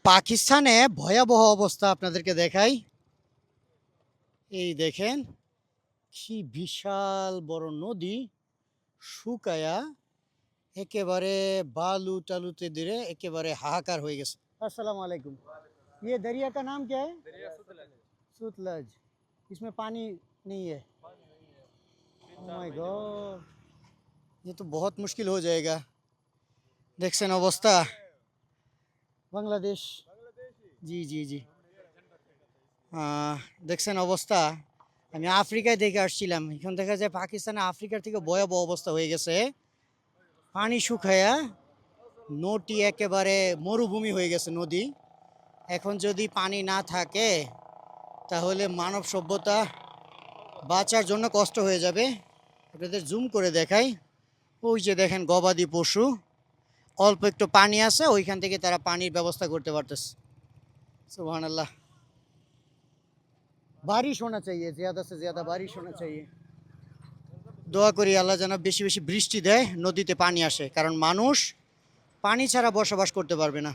পাকিস্তানে ভয়াবহ অবস্থা আপনাদেরকে দেখাই। এই দেখেন কি বিশাল বড় নদী শুকায়া একেবারে বালু-টালুতে দিয়ে একেবারে হাহাকার হয়ে গেছে। আসসালামু আলাইকুম। ये दरिया का नाम क्या है? सतलज। इसमें पानी नहीं है। Oh my God! ये तो बहुत मुश्किल हो जाएगा। দেখছেন অবস্থা? বাংলাদেশ। জি, জি, জি। আহ দেখছেন অবস্থা? আমি আফ্রিকায় দেখে আসছিলাম। এখন দেখা যায় পাকিস্তানে আফ্রিকার থেকে ভয়াবহ অবস্থা হয়ে গেছে। পানি শুকায়া নদী একেবারে মরুভূমি হয়ে গেছে নদী। এখন যদি পানি না থাকে তাহলে মানব সভ্যতা বাঁচার জন্য কষ্ট হয়ে যাবে। আপনাদের জুম করে দেখাই। ওই যে দেখেন গবাদি পশু, অল্প একটু পানি আছে ওইখান থেকে তারা পানির ব্যবস্থা করতে পারতেছে। সুবহানাল্লাহ। বারিশ होना चाहिए, ज़्यादा से ज़्यादा बारिश होना चाहिए। দোয়া করি আল্লাহ যেন বেশি বেশি বৃষ্টি দেয়, নদীতে পানি আসে, কারণ মানুষ পানি ছাড়া বসবাস করতে পারবে না।